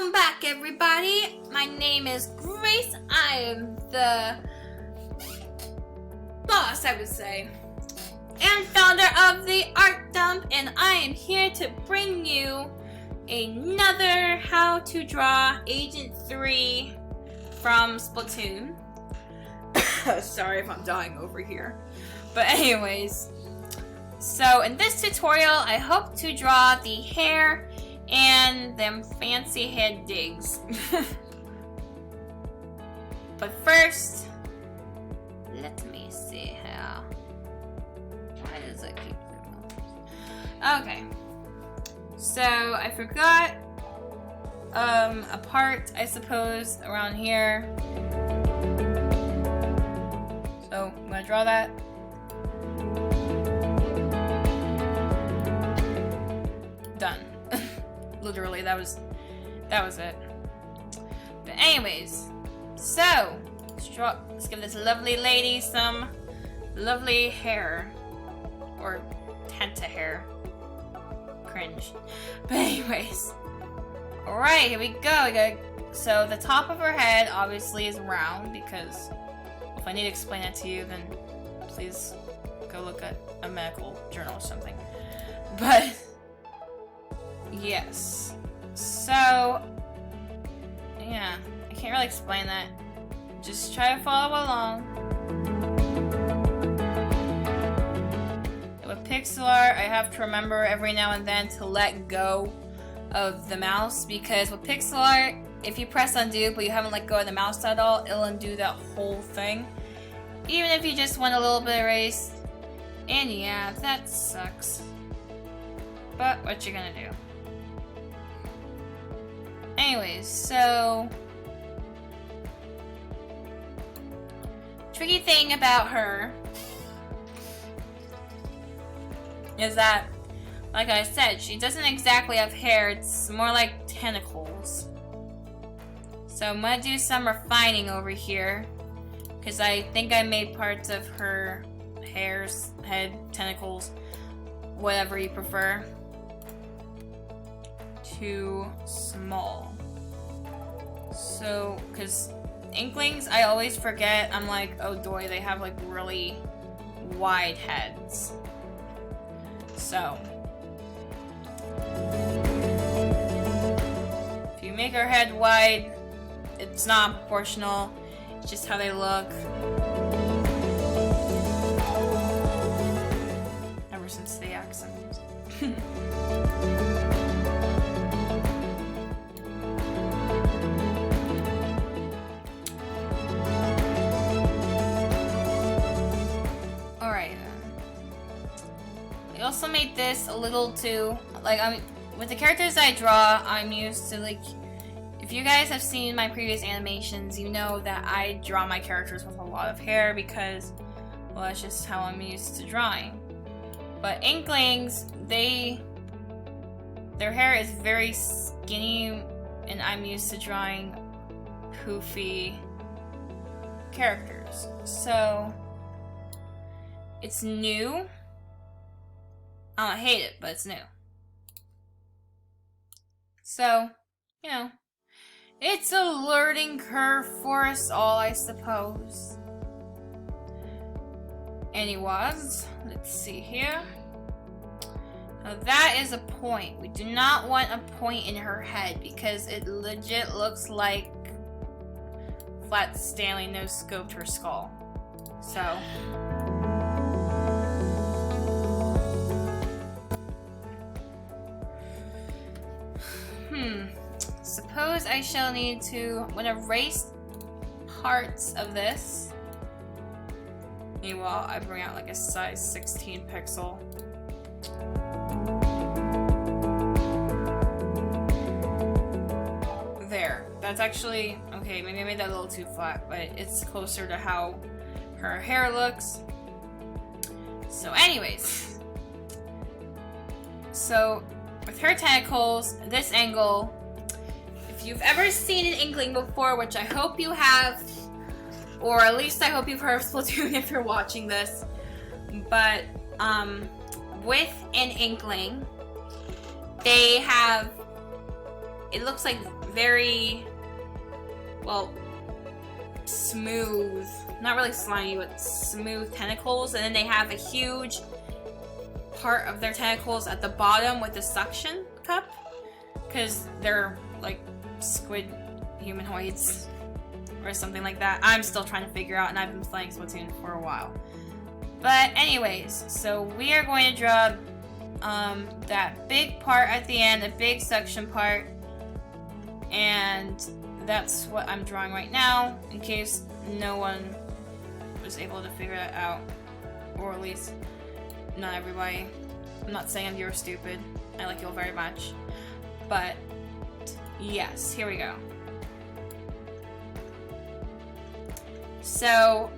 Welcome back, everybody. My name is Grace. I am the boss, I would say, and founder of TheArtDump, and I am here to bring you another how to draw Agent 3 from Splatoon. Sorry if I'm dying over here. But anyways, so in this tutorial, I hope to draw the hair and them fancy head digs. But first, let me see how. Why does it keep doing? Okay. So I forgot a part, I suppose, around here. So I'm gonna draw that. Done. Literally, that was it. But anyways, so let's give this lovely lady some lovely hair, or tenta hair. Cringe. But anyways, all right, here we go. So the top of her head obviously is round, because if I need to explain it to you, then please go look at a medical journal or something. But yes, so yeah, I can't really explain that. Just try to follow along. With pixel art, I have to remember every now and then to let go of the mouse, because with pixel art, if you press undo but you haven't let go of the mouse at all, it'll undo that whole thing, even if you just want a little bit erased. And yeah, that sucks, but what you gonna do? Anyways, so tricky thing about her is that, like I said, she doesn't exactly have hair, it's more like tentacles. So I'm gonna do some refining over here, because I think I made parts of her hairs, head, tentacles, whatever you prefer, too small. So, because inklings, I always forget, I'm like, oh boy, they have like really wide heads. So, if you make her head wide, it's not proportional, it's just how they look. Ever since the accent. I also made this a little too, like, with the characters I draw, I'm used to, like, if you guys have seen my previous animations, you know that I draw my characters with a lot of hair because, well, that's just how I'm used to drawing. But inklings, their hair is very skinny, and I'm used to drawing poofy characters. So, it's new. I don't hate it, but it's new. So, you know, it's a learning curve for us all, I suppose. Anyways, let's see here. Now that is a point. We do not want a point in her head, because it legit looks like Flat Stanley no-scoped her skull. So suppose I shall need to, I'm gonna erase parts of this. Meanwhile, I bring out like a size 16 pixel. There, that's actually, okay, maybe I made that a little too flat, but it's closer to how her hair looks. So anyways, so with her tentacles, this angle, if you've ever seen an inkling before, which I hope you have, or at least I hope you've heard of Splatoon if you're watching this, but with an inkling, they have it looks like very, well, smooth, not really slimy, but smooth tentacles, and then they have a huge part of their tentacles at the bottom with the suction cup, because they're like squid humanoids or something like that. I'm still trying to figure out, and I've been playing Splatoon for a while. But anyways, so we are going to draw that big part at the end, the big suction part, and that's what I'm drawing right now, in case no one was able to figure that out, or at least not everybody. I'm not saying you're stupid. I like you all very much. But yes, here we go. So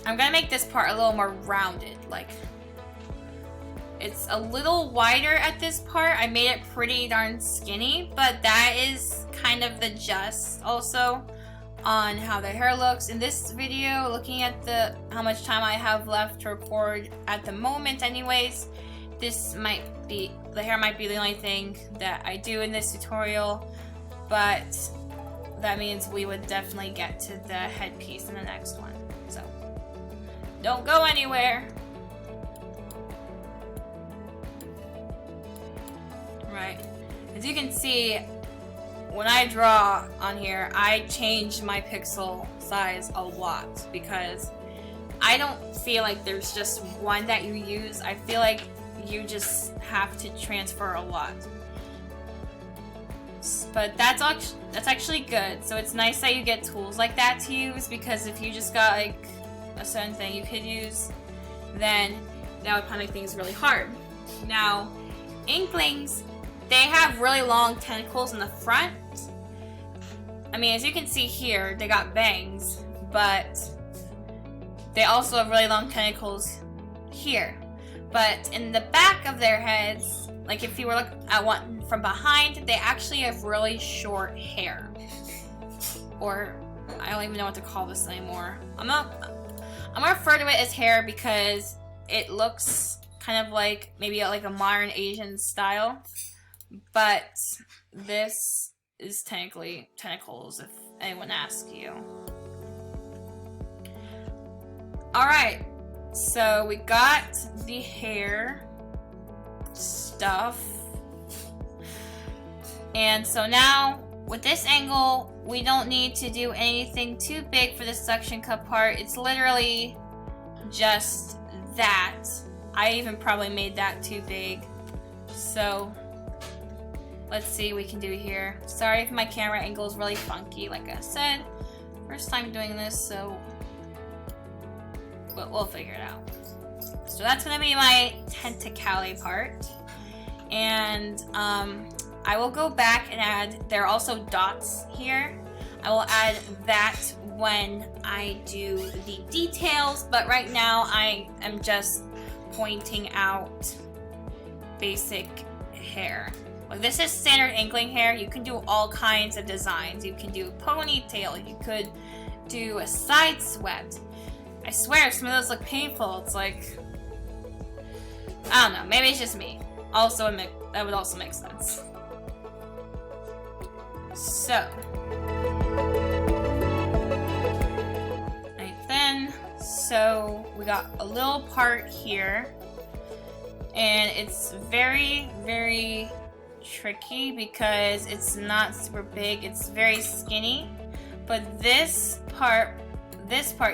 I'm gonna make this part a little more rounded. Like, it's a little wider at this part. I made it pretty darn skinny, but that is kind of the gist also on how the hair looks. In this video, looking at how much time I have left to record at the moment anyways, the hair might be the only thing that I do in this tutorial, but that means we would definitely get to the headpiece in the next one. So don't go anywhere. Right, as you can see, when I draw on here, I change my pixel size a lot because I don't feel like there's just one that you use. I feel like you just have to transfer a lot. But that's actually good. So it's nice that you get tools like that to use, because if you just got like a certain thing you could use, then that would probably make things really hard. Now, inklings, they have really long tentacles in the front. I mean, as you can see here, they got bangs, but they also have really long tentacles here. But in the back of their heads, like if you were looking at one from behind, they actually have really short hair. Or, I don't even know what to call this anymore. I'm gonna refer to it as hair because it looks kind of like maybe like a modern Asian style. But this is technically tentacles, if anyone asks you. Alright, so we got the hair stuff. And so now, with this angle, we don't need to do anything too big for the suction cup part. It's literally just that. I even probably made that too big. So let's see what we can do here. Sorry if my camera angle is really funky, like I said. First time doing this, so we'll figure it out. So that's gonna be my tentacale part. And I will go back and add, there are also dots here. I will add that when I do the details, but right now I am just pointing out basic hair. Like, this is standard inkling hair. You can do all kinds of designs. You can do a ponytail. You could do a side swept. I swear, some of those look painful. It's like, I don't know. Maybe it's just me. Also, that would also make sense. So, right then. So we got a little part here, and it's very, very tricky because it's not super big. It's very skinny. But this part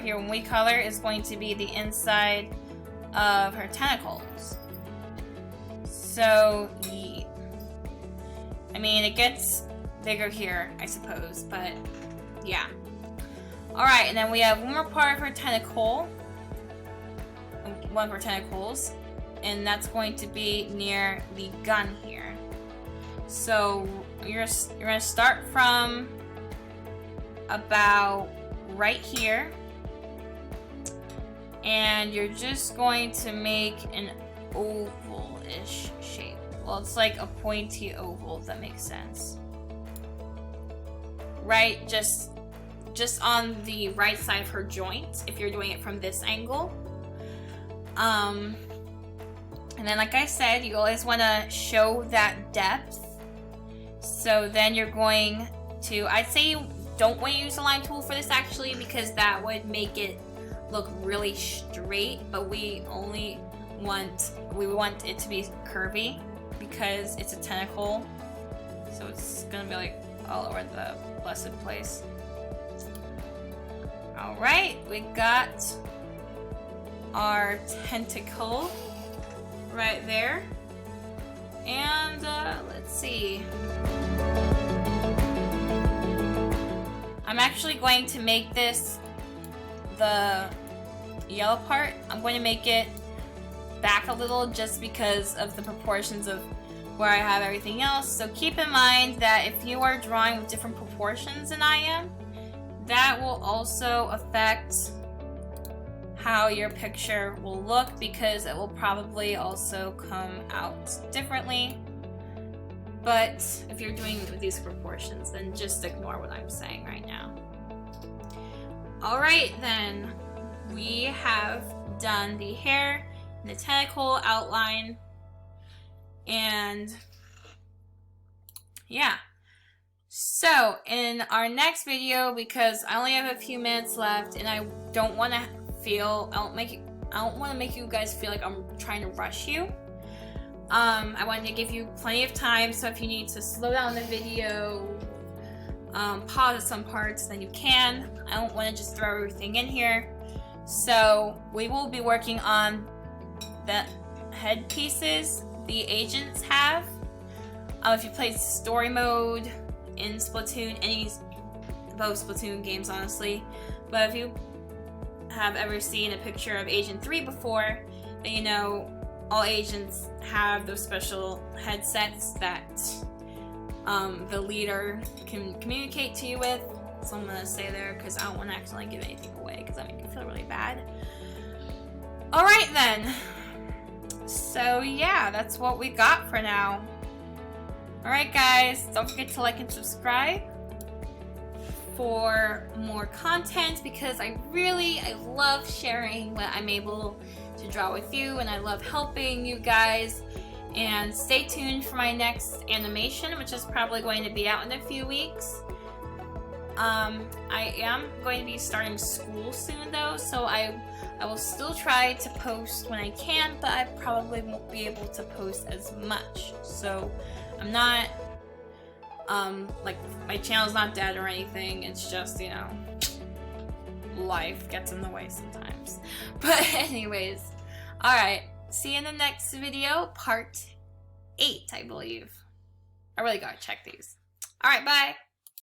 here, when we color, is going to be the inside of her tentacles. So, yeah. I mean, it gets bigger here, I suppose, but yeah. Alright, and then we have one more part of her tentacle. One of her tentacles. And that's going to be near the gun here. So, you're going to start from about right here. And you're just going to make an oval-ish shape. Well, it's like a pointy oval, if that makes sense. Right, just on the right side of her joint, if you're doing it from this angle. And then, like I said, you always want to show that depth. So then you're going to, I'd say you don't want to use a line tool for this actually, because that would make it look really straight, but we want it to be curvy because it's a tentacle. So it's gonna be like all over the blessed place. Alright, we got our tentacle right there. And let's see. I'm actually going to make this the yellow part. I'm going to make it back a little just because of the proportions of where I have everything else. So keep in mind that if you are drawing with different proportions than I am, that will also affect how your picture will look, because it will probably also come out differently. But if you're doing it with these proportions, then just ignore what I'm saying right now. Alright then, we have done the hair and the tentacle outline, and yeah. So in our next video, because I only have a few minutes left and I don't want to make you guys feel like I'm trying to rush you. I wanted to give you plenty of time, so if you need to slow down the video, pause at some parts, then you can. I don't want to just throw everything in here. So we will be working on the headpieces the agents have. If you played story mode in Splatoon, both Splatoon games honestly, but if you have ever seen a picture of Agent 3 before, then you know all agents have those special headsets that the leader can communicate to you with. So I'm gonna say there because I don't want to accidentally give anything away because that makes me feel really bad. Alright then. So yeah, that's what we got for now. Alright guys, don't forget to like and subscribe for more content, because I love sharing what I'm able to draw with you, and I love helping you guys. And stay tuned for my next animation, which is probably going to be out in a few weeks. I am going to be starting school soon though, so I will still try to post when I can, but I probably won't be able to post as much. So I'm not, like, my channel's not dead or anything, it's just, you know, life gets in the way sometimes. But anyways, alright, see you in the next video, part 8, I believe. I really gotta check these. Alright, bye!